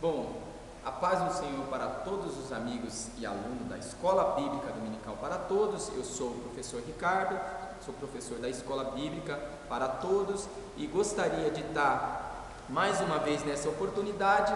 Bom, a paz do Senhor para todos os amigos e alunos da Escola Bíblica Dominical para Todos. Eu sou o professor Ricardo, sou professor da Escola Bíblica para Todos e gostaria de estar mais uma vez nessa oportunidade,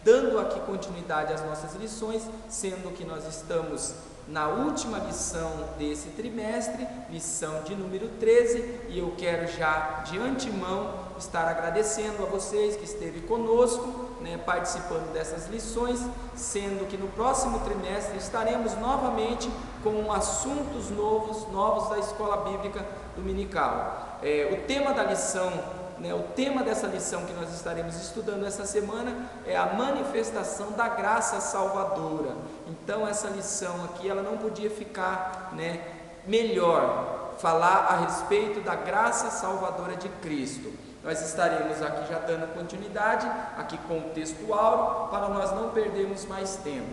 dando aqui continuidade às nossas lições, sendo que nós estamos na última lição desse trimestre, lição de número 13, e eu quero já de antemão estar agradecendo a vocês que esteve conosco, participando dessas lições, sendo que no próximo trimestre estaremos novamente com assuntos novos da Escola Bíblica Dominical. O tema da lição, o tema dessa lição que nós estaremos estudando essa semana é a manifestação da graça salvadora. Então essa lição aqui, ela não podia ficar melhor, falar a respeito da graça salvadora de Cristo. Nós estaremos aqui já dando continuidade, aqui com o texto áureo, para nós não perdermos mais tempo.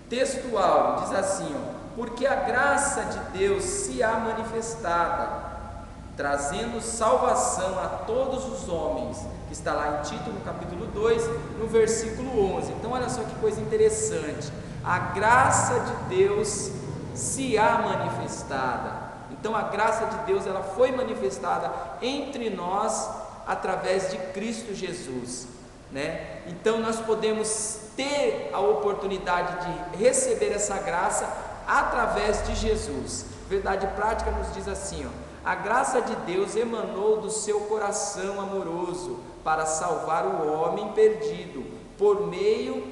Texto áureo diz assim, porque a graça de Deus se há manifestada, trazendo salvação a todos os homens, que está lá em Tito, no capítulo 2, no versículo 11. Então olha só que coisa interessante, a graça de Deus se há manifestada. Então a graça de Deus, ela foi manifestada entre nós, através de Cristo Jesus, Então nós podemos ter a oportunidade de receber essa graça através de Jesus. Verdade prática nos diz assim, a graça de Deus emanou do seu coração amoroso para salvar o homem perdido, por meio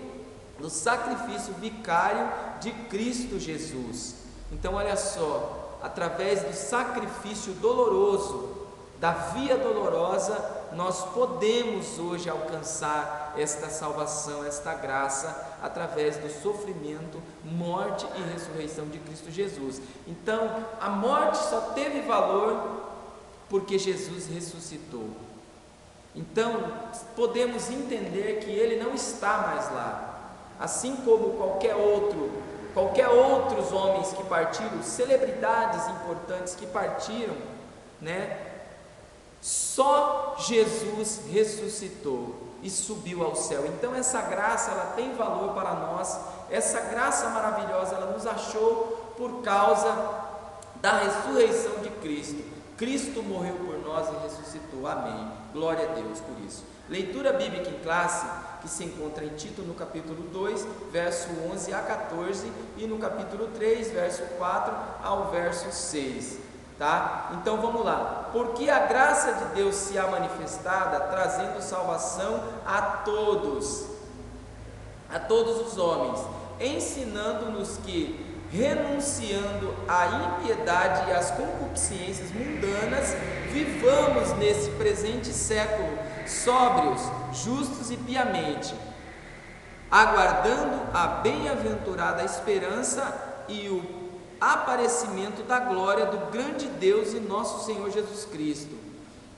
do sacrifício vicário de Cristo Jesus. Então olha só, através do sacrifício doloroso, da via dolorosa, nós podemos hoje alcançar esta salvação, esta graça, através do sofrimento, morte e ressurreição de Cristo Jesus. Então, a morte só teve valor porque Jesus ressuscitou. Então, podemos entender que Ele não está mais lá, assim como qualquer outros homens que partiram, celebridades importantes que partiram, Só Jesus ressuscitou e subiu ao céu. Então essa graça, ela tem valor para nós. Essa graça maravilhosa, ela nos achou por causa da ressurreição de Cristo. Cristo morreu por nós e ressuscitou. Amém. Glória a Deus por isso. Leitura bíblica em classe, que se encontra em Tito no capítulo 2, verso 11 a 14, e no capítulo 3, verso 4 ao verso 6. Então vamos lá. Porque a graça de Deus se há manifestada, trazendo salvação a todos os homens, ensinando-nos que, renunciando à impiedade e às concupiscências mundanas, vivamos nesse presente século sóbrios, justos e piamente, aguardando a bem-aventurada esperança e o aparecimento da glória do grande Deus e nosso Senhor Jesus Cristo,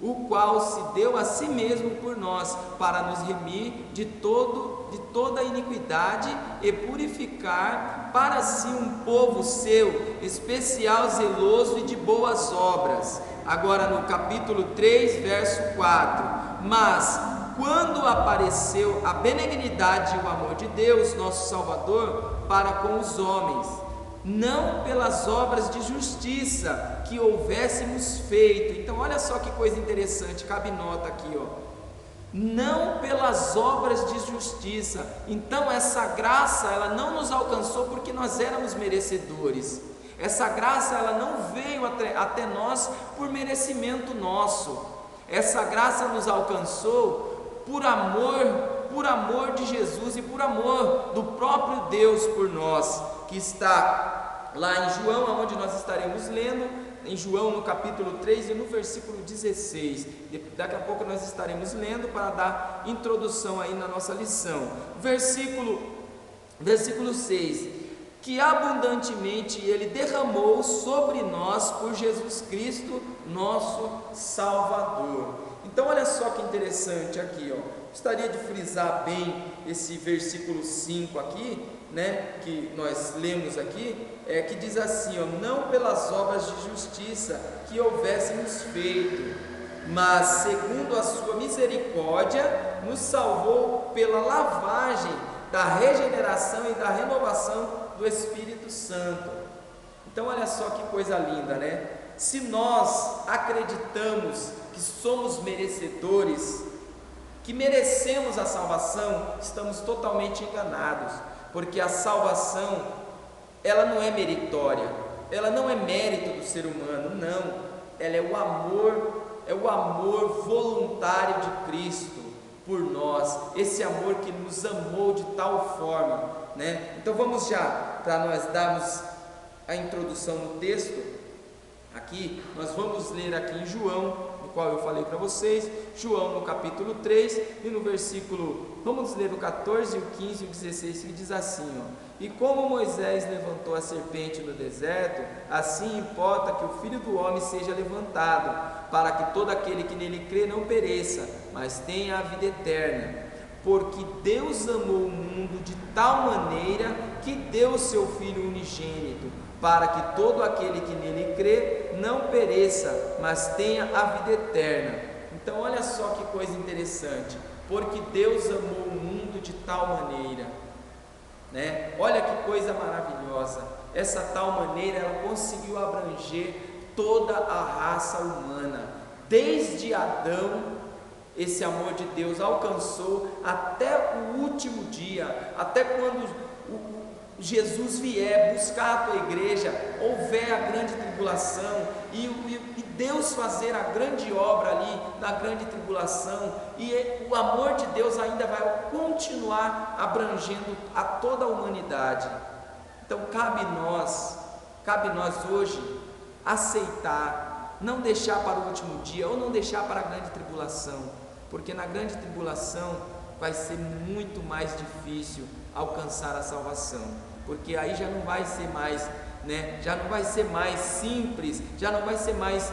o qual se deu a si mesmo por nós, para nos remir de toda iniquidade e purificar para si um povo seu, especial, zeloso e de boas obras. Agora no capítulo 3, verso 4, mas quando apareceu a benignidade e o amor de Deus, nosso Salvador, para com os homens, não pelas obras de justiça que houvéssemos feito. Então olha só que coisa interessante, cabe nota aqui, não pelas obras de justiça. Então essa graça, ela não nos alcançou porque nós éramos merecedores. Essa graça, ela não veio até nós por merecimento nosso. Essa graça nos alcançou por amor de Jesus e por amor do próprio Deus por nós, que está lá em João, onde nós estaremos lendo, em João no capítulo 3 e no versículo 16. Daqui a pouco nós estaremos lendo para dar introdução aí na nossa lição. Versículo 6, que abundantemente Ele derramou sobre nós por Jesus Cristo, nosso Salvador. Então olha só que interessante aqui, gostaria de frisar bem esse versículo 5 aqui, que nós lemos aqui, que diz assim, não pelas obras de justiça que houvéssemos feito, mas segundo a sua misericórdia, nos salvou pela lavagem da regeneração e da renovação do Espírito Santo. Então olha só que coisa linda, né? Se nós acreditamos que somos merecedores, que merecemos a salvação, estamos totalmente enganados, porque a salvação, ela não é meritória, ela não é mérito do ser humano, não, ela é o amor voluntário de Cristo por nós, esse amor que nos amou de tal forma, né? Então vamos já, para nós darmos a introdução no texto, aqui, nós vamos ler aqui em João, no qual eu falei para vocês, João no capítulo 3 e no versículo, vamos ler o 14, o 15 e o 16, que diz assim, ó: e como Moisés levantou a serpente no deserto, assim importa que o Filho do Homem seja levantado, para que todo aquele que nele crê não pereça, mas tenha a vida eterna. Porque Deus amou o mundo de tal maneira que deu o seu Filho unigênito, para que todo aquele que nele crê não pereça, mas tenha a vida eterna. Então olha só que coisa interessante, porque Deus amou o mundo de tal maneira, né? Olha que coisa maravilhosa, essa tal maneira ela conseguiu abranger toda a raça humana, desde Adão. Esse amor de Deus alcançou até o último dia, até quando Jesus vier buscar a tua igreja, houver a grande tribulação e Deus fazer a grande obra ali na grande tribulação, e o amor de Deus ainda vai continuar abrangendo a toda a humanidade. Então cabe nós hoje aceitar, não deixar para o último dia ou não deixar para a grande tribulação, porque na grande tribulação vai ser muito mais difícil alcançar a salvação, porque aí já não vai ser mais, né? Já não vai ser mais simples, já não vai ser mais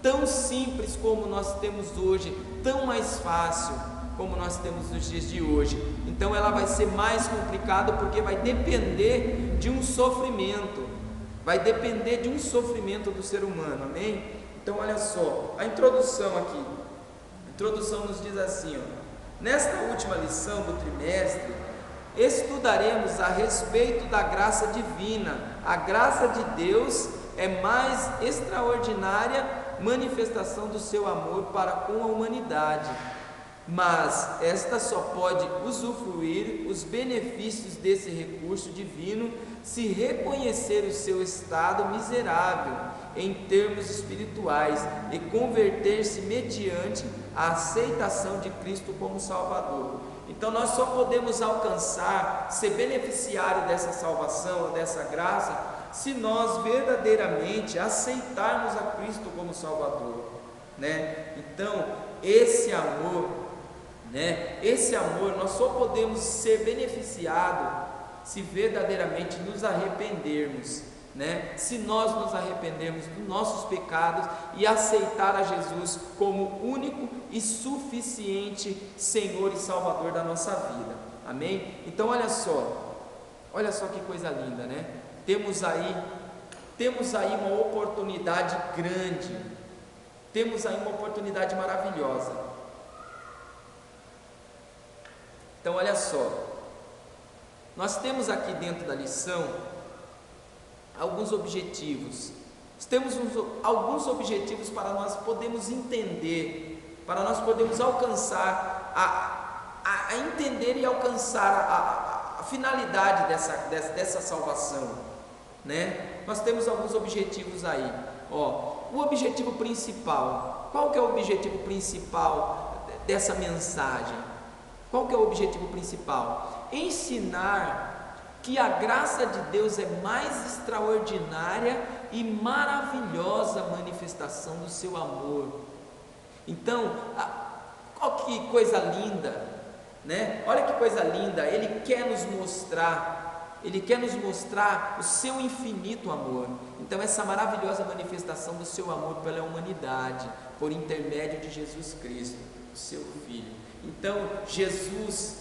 tão simples como nós temos hoje, tão mais fácil como nós temos nos dias de hoje. Então ela vai ser mais complicada, porque vai depender de um sofrimento, vai depender de um sofrimento do ser humano, amém? Então olha só, a introdução aqui, a introdução nos diz assim, ó: nesta última lição do trimestre, estudaremos a respeito da graça divina. A graça de Deus é mais extraordinária manifestação do seu amor para com a humanidade, mas esta só pode usufruir os benefícios desse recurso divino se reconhecer o seu estado miserável em termos espirituais e converter-se mediante a aceitação de Cristo como Salvador. Então nós só podemos alcançar, ser beneficiário dessa salvação, dessa graça, se nós verdadeiramente aceitarmos a Cristo como Salvador, né? Então esse amor, né? Esse amor nós só podemos ser beneficiados se verdadeiramente nos arrependermos, né? Se nós nos arrependermos dos nossos pecados e aceitar a Jesus como único e suficiente Senhor e Salvador da nossa vida, amém? Então olha só que coisa linda, né? Temos aí uma oportunidade grande, temos aí uma oportunidade maravilhosa. Então olha só, nós temos aqui dentro da lição alguns objetivos. Temos alguns objetivos para nós podermos entender, para nós podermos alcançar, a entender e alcançar a finalidade dessa salvação, né? Nós temos alguns objetivos aí. O objetivo principal, qual que é o objetivo principal dessa mensagem? Qual que é o objetivo principal? Ensinar que a graça de Deus é mais extraordinária e maravilhosa manifestação do seu amor. Então, olha que coisa linda, né? Olha que coisa linda, Ele quer nos mostrar o seu infinito amor. Então essa maravilhosa manifestação do seu amor pela humanidade, por intermédio de Jesus Cristo, o seu Filho. Então Jesus,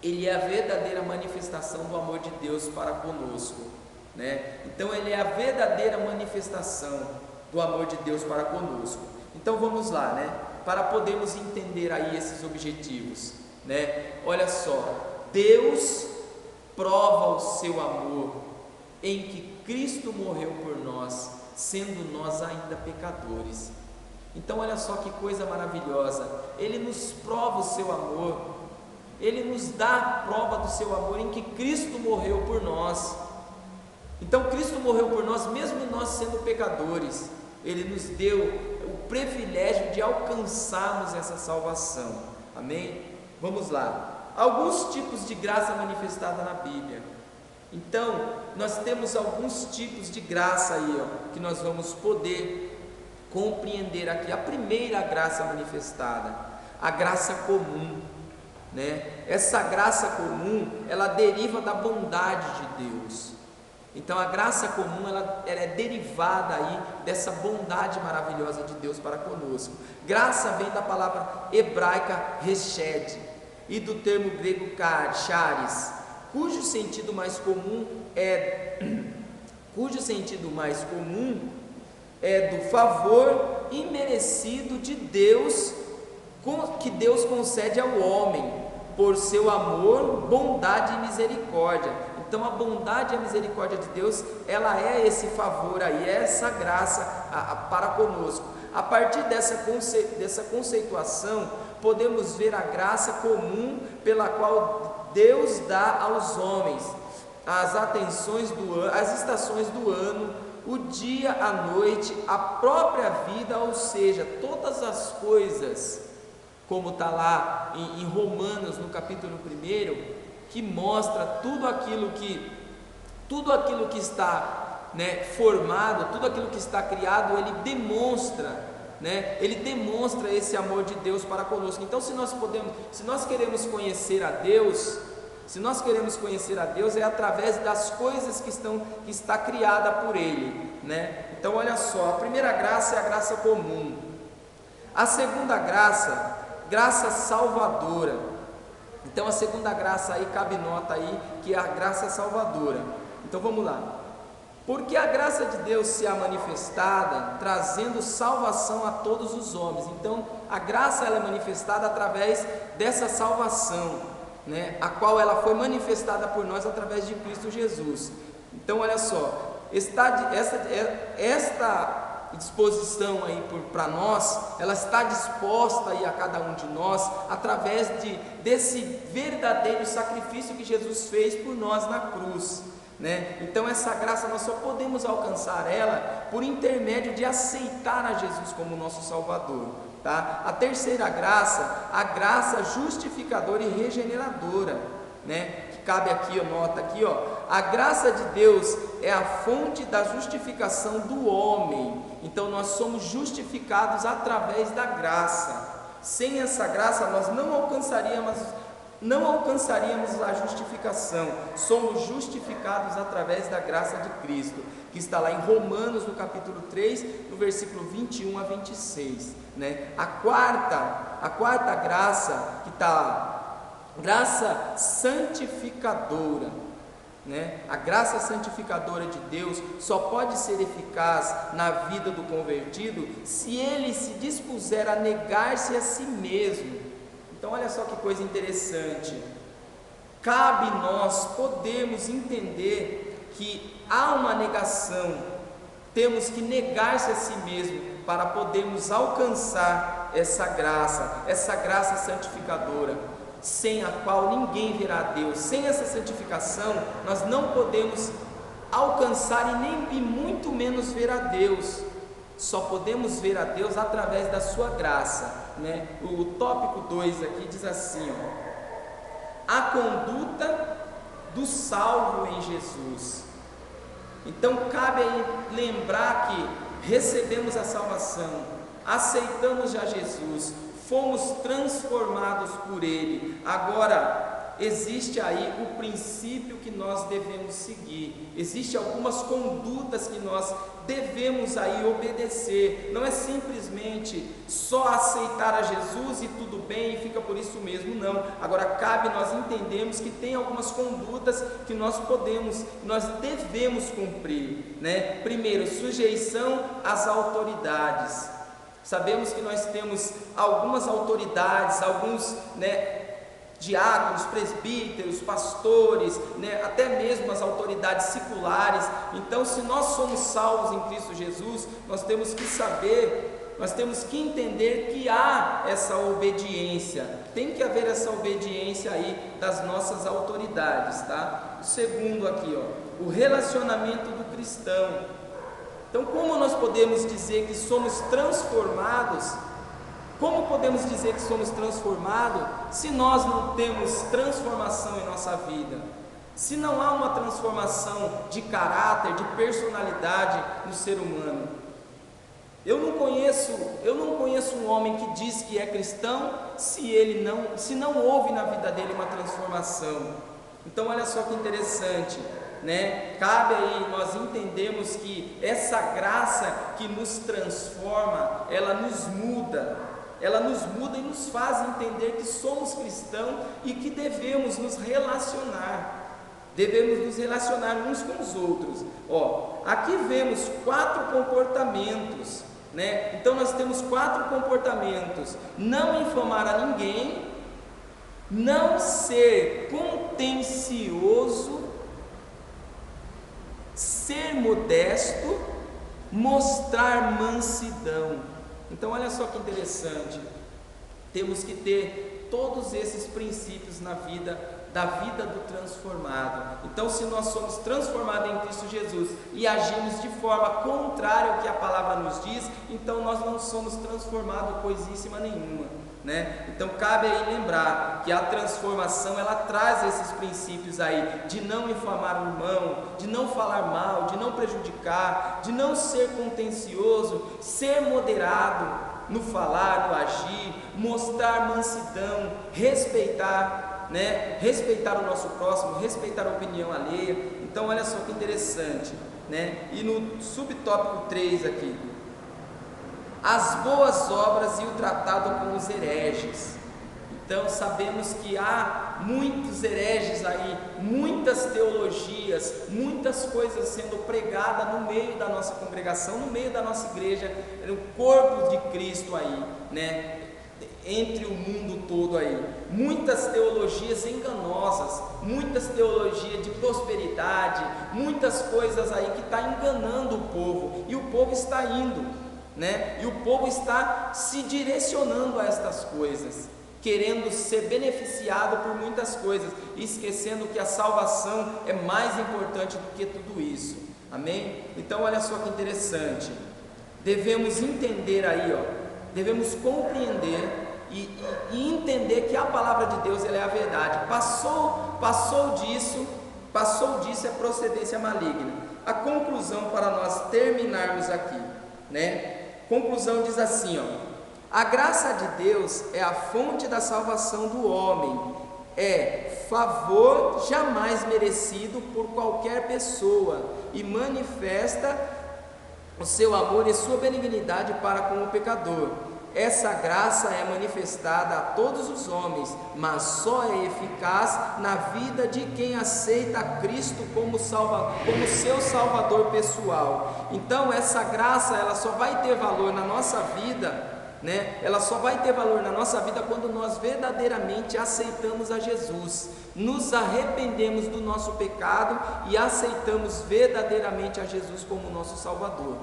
Ele é a verdadeira manifestação do amor de Deus para conosco, né? Então Ele é a verdadeira manifestação do amor de Deus para conosco. Então vamos lá, né? Para podermos entender aí esses objetivos, né? Olha só, Deus prova o seu amor em que Cristo morreu por nós, sendo nós ainda pecadores. Então olha só que coisa maravilhosa, Ele nos prova o seu amor, Ele nos dá a prova do seu amor em que Cristo morreu por nós. Então Cristo morreu por nós, mesmo nós sendo pecadores, Ele nos deu o privilégio de alcançarmos essa salvação, amém? Vamos lá, alguns tipos de graça manifestada na Bíblia. Então, nós temos alguns tipos de graça aí, que nós vamos poder compreender aqui. A primeira graça manifestada, a graça comum, né? Essa graça comum, ela deriva da bondade de Deus. Então a graça comum, ela é derivada aí dessa bondade maravilhosa de Deus para conosco. Graça vem da palavra hebraica reshed e do termo grego charis, cujo sentido mais comum é do favor imerecido de Deus, que Deus concede ao homem por seu amor, bondade e misericórdia. Então a bondade e a misericórdia de Deus, ela é esse favor aí, é essa graça para conosco. A partir dessa conceituação, podemos ver a graça comum pela qual Deus dá aos homens as atenções do ano, as estações do ano, o dia, a noite, a própria vida, ou seja, todas as coisas, como está lá em Romanos, no capítulo 1, que mostra tudo aquilo que está, né, formado, tudo aquilo que está criado, ele demonstra, né, ele demonstra esse amor de Deus para conosco. Então, se nós queremos conhecer a Deus, é através das coisas que está criada por Ele, né? Então olha só, a primeira graça é a graça comum. A segunda graça, graça salvadora. Então a segunda graça aí, cabe nota aí, que é a graça salvadora. Então vamos lá. Porque a graça de Deus se é manifestada, trazendo salvação a todos os homens. Então a graça, ela é manifestada através dessa salvação, né, a qual ela foi manifestada por nós através de Cristo Jesus. Então olha só, esta disposição aí para nós, ela está disposta aí a cada um de nós, através desse verdadeiro sacrifício que Jesus fez por nós na cruz, né? Então essa graça nós só podemos alcançar ela por intermédio de aceitar a Jesus como nosso Salvador, tá? A terceira graça, a graça justificadora e regeneradora, né? Que cabe aqui, nota aqui, a graça de Deus é a fonte da justificação do homem. Então nós somos justificados através da graça. Sem essa graça nós não alcançaríamos a justificação. Somos justificados através da graça de Cristo, que está lá em Romanos, no capítulo 3, no versículo 21 a 26, né? A quarta graça, que está lá, graça santificadora, né? A graça santificadora de Deus só pode ser eficaz na vida do convertido se ele se dispuser a negar-se a si mesmo. Então olha só que coisa interessante, cabe nós podermos entender que há uma negação, temos que negar-se a si mesmo para podermos alcançar essa graça santificadora, sem a qual ninguém verá a Deus. Sem essa santificação nós não podemos alcançar e muito menos ver a Deus. Só podemos ver a Deus através da sua graça, né? O tópico 2 aqui diz assim, a conduta do salvo em Jesus. Então cabe aí lembrar que recebemos a salvação, aceitamos já Jesus, fomos transformados por Ele. Agora existe aí o princípio que nós devemos seguir, existem algumas condutas que nós devemos aí obedecer. Não é simplesmente só aceitar a Jesus e tudo bem e fica por isso mesmo, não. Agora cabe nós entendermos que tem algumas condutas que nós devemos cumprir, né? Primeiro, sujeição às autoridades. Sabemos que nós temos algumas autoridades, alguns, diáconos, presbíteros, pastores, até mesmo as autoridades seculares. Então, se nós somos salvos em Cristo Jesus, nós temos que saber, nós temos que entender que há essa obediência, tem que haver essa obediência aí das nossas autoridades, tá? O segundo aqui, o relacionamento do cristão. Então, como nós podemos dizer que somos transformados? Como podemos dizer que somos transformados se nós não temos transformação em nossa vida? Se não há uma transformação de caráter, de personalidade no ser humano? Eu não conheço um homem que diz que é cristão se não houve na vida dele uma transformação. Então, olha só que interessante. Cabe aí nós entendemos que essa graça que nos transforma, ela nos muda e nos faz entender que somos cristãos e que devemos nos relacionar uns com os outros. Aqui vemos 4 comportamentos, Então nós temos 4 comportamentos: não infamar a ninguém, não ser contencioso, ser modesto, mostrar mansidão. Então olha só que interessante, temos que ter todos esses princípios da vida do transformado. Então, se nós somos transformados em Cristo Jesus e agimos de forma contrária ao que a palavra nos diz, então nós não somos transformados coisíssima nenhuma. Então cabe aí lembrar que a transformação, ela traz esses princípios aí, de não infamar o irmão, de não falar mal, de não prejudicar, de não ser contencioso, ser moderado no falar, no agir, mostrar mansidão, respeitar o nosso próximo, respeitar a opinião alheia. Então olha só que interessante, E no subtópico 3 aqui, as boas obras e o tratado com os hereges. Então sabemos que há muitos hereges aí, muitas teologias, muitas coisas sendo pregadas no meio da nossa congregação, no meio da nossa igreja, no corpo de Cristo aí, entre o mundo todo aí, muitas teologias enganosas, muitas teologias de prosperidade, muitas coisas aí que está enganando o povo, e o povo está indo, e o povo está se direcionando a estas coisas, querendo ser beneficiado por muitas coisas, esquecendo que a salvação é mais importante do que tudo isso, amém? Então olha só que interessante, devemos entender aí, devemos compreender e entender que a palavra de Deus, ela é a verdade. Passou disso é procedência maligna. A conclusão para nós terminarmos aqui, Conclusão diz assim, a graça de Deus é a fonte da salvação do homem, é favor jamais merecido por qualquer pessoa e manifesta o seu amor e sua benignidade para com o pecador. Essa graça é manifestada a todos os homens, mas só é eficaz na vida de quem aceita Cristo como seu Salvador pessoal. Então essa graça, ela só vai ter valor na nossa vida, Ela só vai ter valor na nossa vida quando nós verdadeiramente aceitamos a Jesus, nos arrependemos do nosso pecado e aceitamos verdadeiramente a Jesus como nosso Salvador,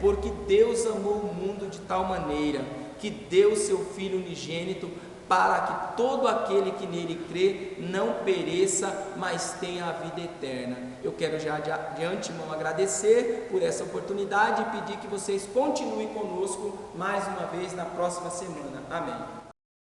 Porque Deus amou o mundo de tal maneira que deu o seu Filho unigênito para que todo aquele que nele crê não pereça, mas tenha a vida eterna. Eu quero já de antemão agradecer por essa oportunidade e pedir que vocês continuem conosco mais uma vez na próxima semana. Amém.